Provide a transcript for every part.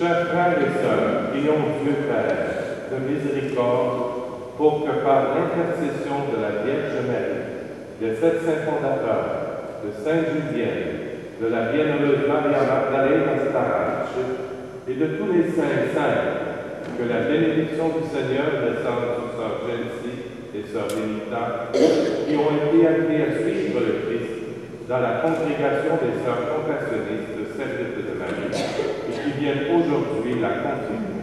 Chers frères et sœurs, prions Dieu Père de miséricorde pour que par l'intercession de la Vierge Marie, des sept saints fondateurs, de Sainte Julienne, de la bienheureuse Maria Magdalena Starace et de tous les saints saints, que la bénédiction du Seigneur descende sur sœur Jency et sœur Benita, qui ont été appelés à suivre le Christ dans la congrégation des sœurs compassionnistes servites de Marie et qui viennent aujourd'hui la continuer.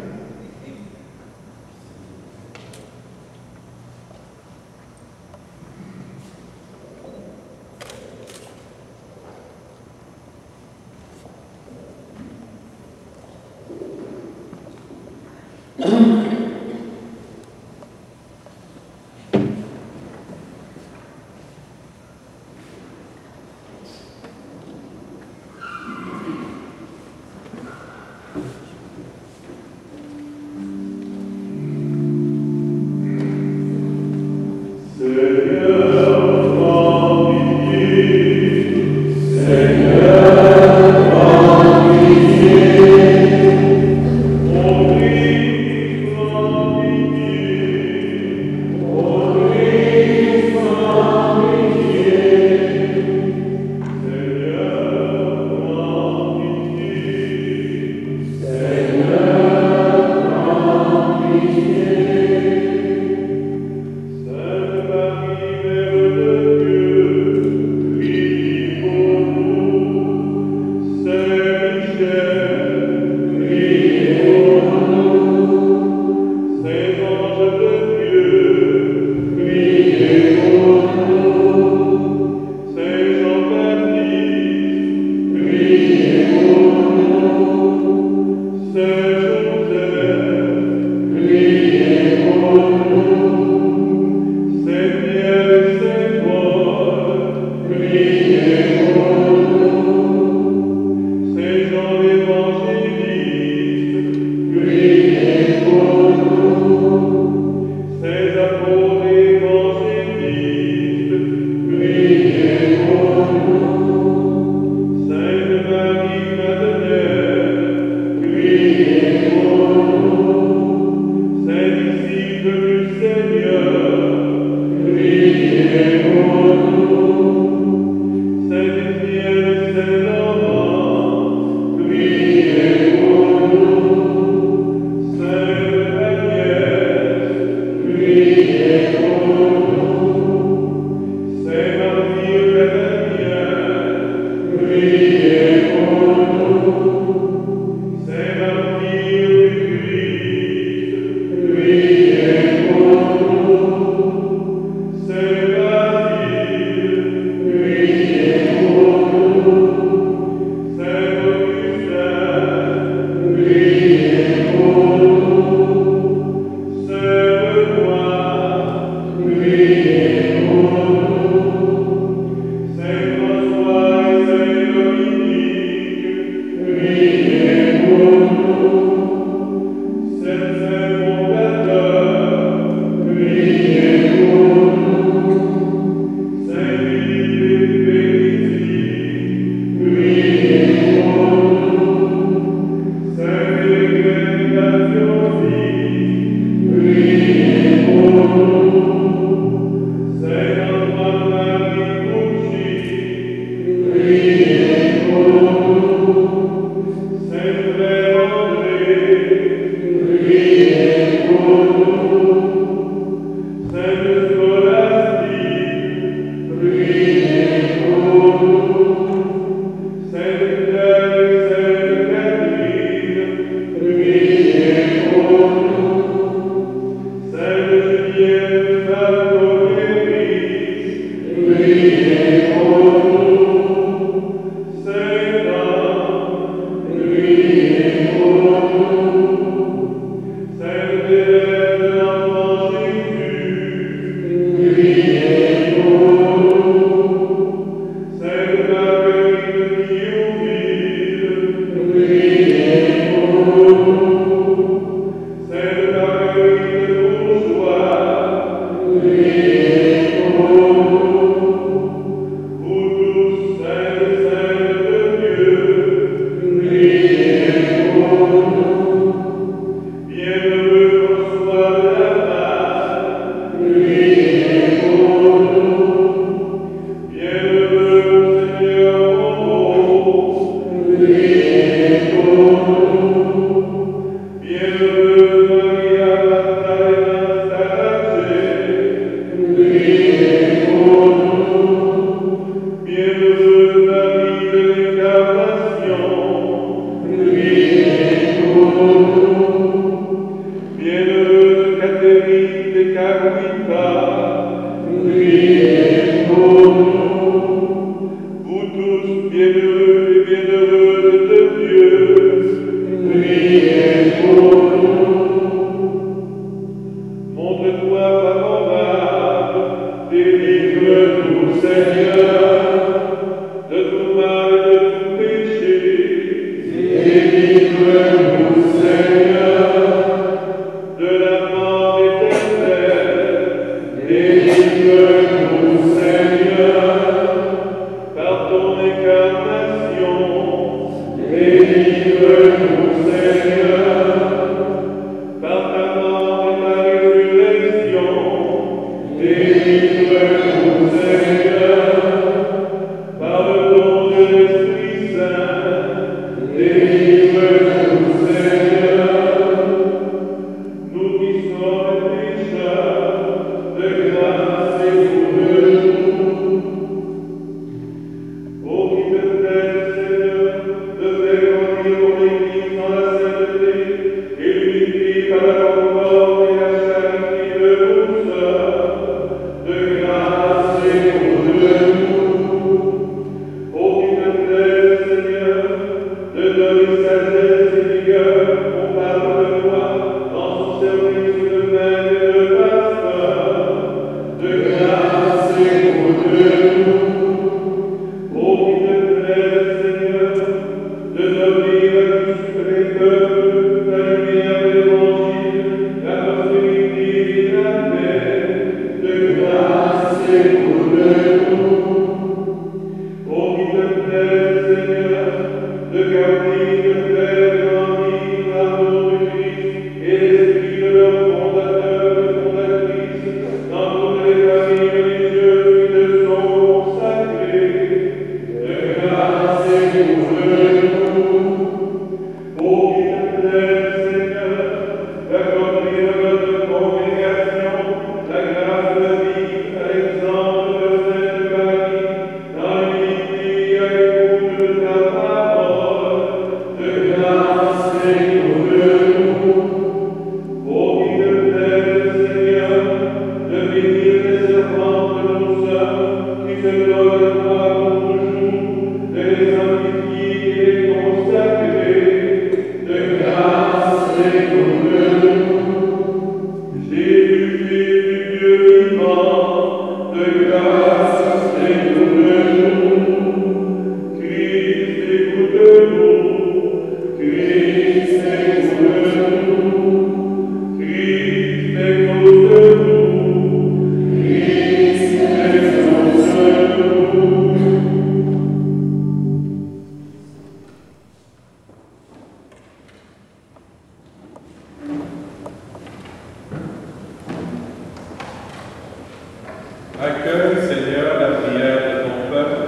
Accueille, Seigneur, la prière de ton peuple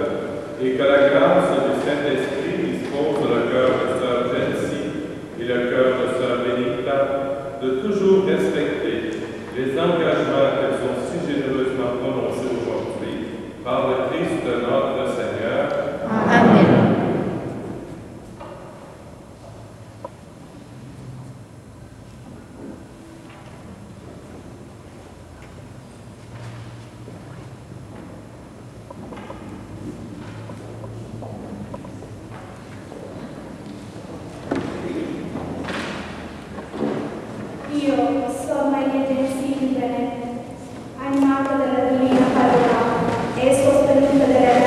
et que la grâce du Saint-Esprit dispose le cœur de sœur Jency et le cœur de sœur Bénicta de toujours respecter les engagements qu'elles ont si généreusement prononcés aujourd'hui par le Christ de notre Seigneur. Amen. Io, Sor Maria Gensini Benedetta, animata dalla divina parola e sostenuta dalle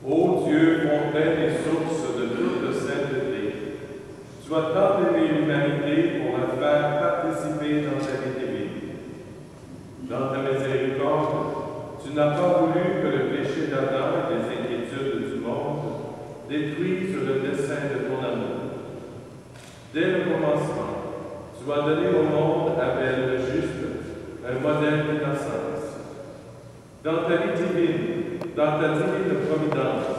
Ô Dieu, fontaine et source de toute sainteté, tu as tant aimé l'humanité pour la faire participer dans ta vie divine. Dans ta miséricorde, tu n'as pas voulu que le péché d'Adam et les inquiétudes du monde détruisent le dessein de ton amour. Dès le commencement, tu as donné au monde Abel le juste, un modèle d'innocence. Dans ta vie dans ta divine providence,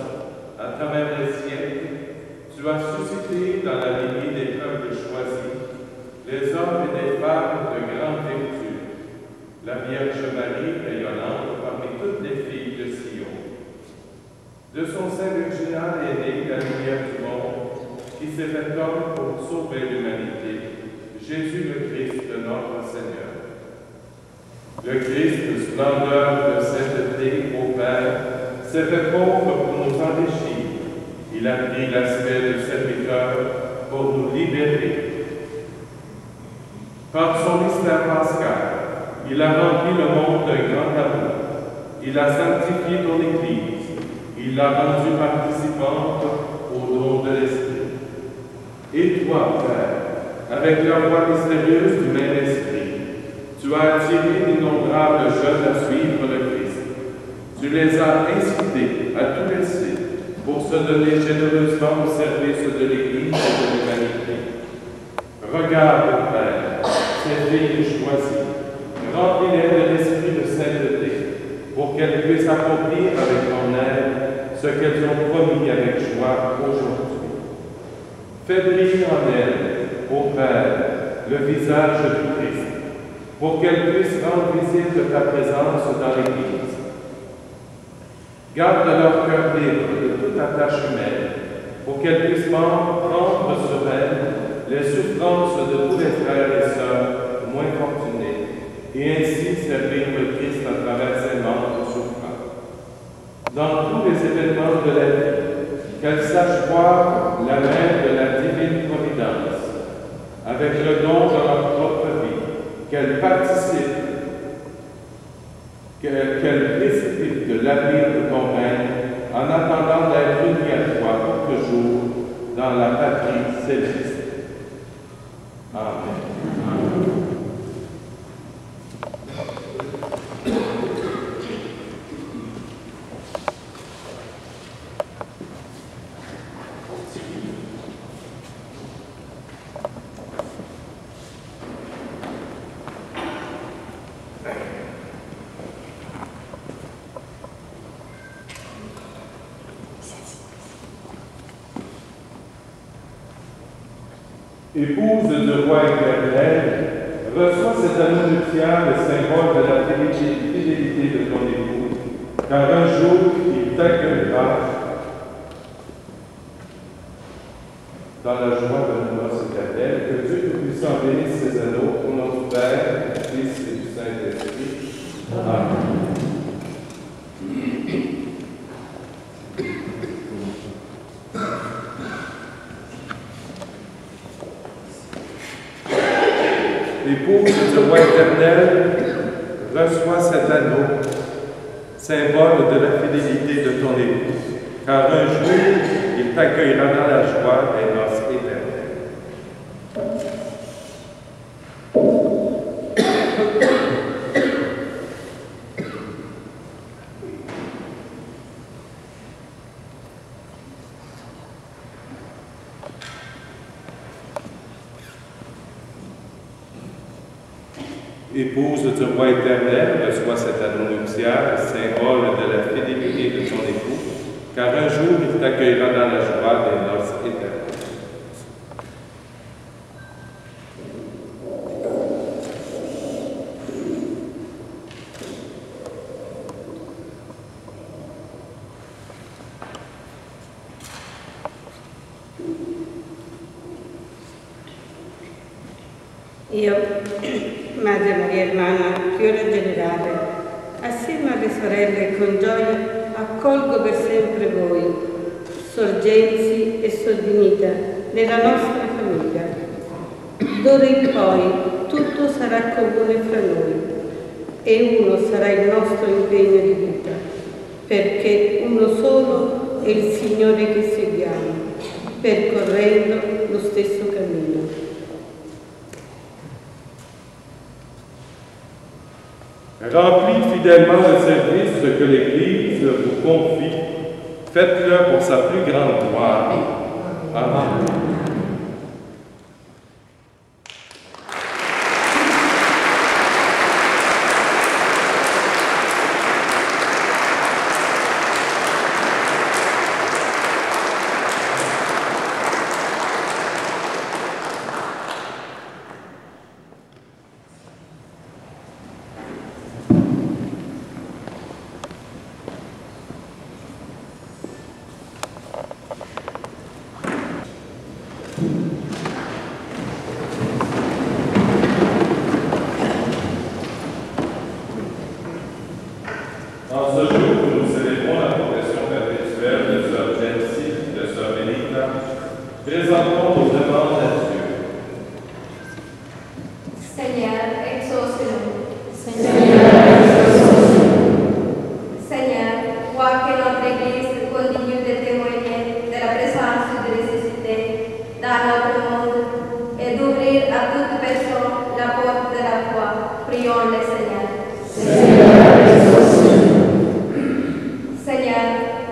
à travers les siècles, tu as suscité dans la lignée des peuples choisis les hommes et des femmes de grande vertu, la Vierge Marie rayonnante parmi toutes les filles de Sion. De son sein virginal est née la lumière du monde, qui s'est fait homme pour sauver l'humanité, Jésus le Christ, notre Seigneur. Le Christ, splendeur de sainteté au Père, s'est fait pauvre pour nous enrichir. Il a pris l'aspect de serviteur pour nous libérer. Par son mystère pascal, il a rempli le monde d'un grand amour. Il a sanctifié ton Église. Il l'a rendue participante au don de l'Esprit. Et toi, Père, avec la voix mystérieuse du même Esprit, tu as attiré d'innombrables jeunes à suivre le Christ. Tu les as incités à tout laisser pour se donner généreusement au service de l'Église et de l'humanité. Regarde, Père, ces filles choisies, remplis-les de l'esprit de sainteté, pour qu'elles puissent accomplir avec ton aide ce qu'elles ont promis avec joie aujourd'hui. Fais briller en elles, ô Père, le visage du Christ, pour qu'elles puissent rendre visible ta présence dans l'Église. Garde leur cœur libre de toute attache humaine, pour qu'elles puissent prendre sur elles les souffrances de tous les frères et sœurs moins fortunés, et ainsi servir le Christ à travers ses membres souffrants. Dans tous les événements de la vie, qu'elles sachent voir la main de la divine providence, avec le don de leur propre vie, qu'elles participent, qu'elles précipitent de l'avenir de ton règne, en attendant d'être unis à toi pour toujours dans la patrie céleste. Amen. Épouse du roi éternel, reçois cet anneau nuptial, symbole de la fidélité de ton époux, car un jour il t'accueillera dans la joie de nos noces éternelles. Que Dieu Tout-Puissant bénisse ces anneaux au nom du Père, du Fils et du Saint-Esprit. Amen. Épouse du roi éternel, reçois cet anneau, symbole de la fidélité de ton époux, car un jour il t'accueillera dans la joie des noces éternelles. Épouse du roi éternel, reçois cet anneau nuptial, symbole de la fidélité de ton époux, car un jour il t'accueillera dans la joie des noces éternelles. Io, Madre Maria Ermana, Priora Generale, assieme alle sorelle con gioia accolgo per sempre voi, sorgenzi e sordinita nella nostra famiglia. D'ora in poi tutto sarà comune fra noi e uno sarà il nostro impegno di vita, perché uno solo è il Signore che seguiamo, percorrendo lo stesso cammino. Remplis fidèlement le service que l'Église vous confie. Faites-le pour sa plus grande gloire. Amen.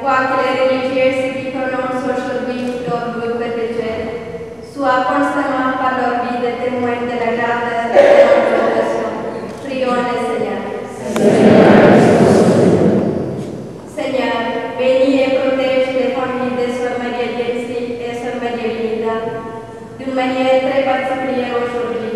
quoi que les religieuses qui prononcent aujourd'hui leur vœu perpétuel soient constamment par leur vie des témoins de la grâce et de l'orientation. Prions le Seigneur. Seigneur, bénis et protège les familles de Sœur Maria Jensi et Sœur Maria Vinida d'une manière très particulière aujourd'hui.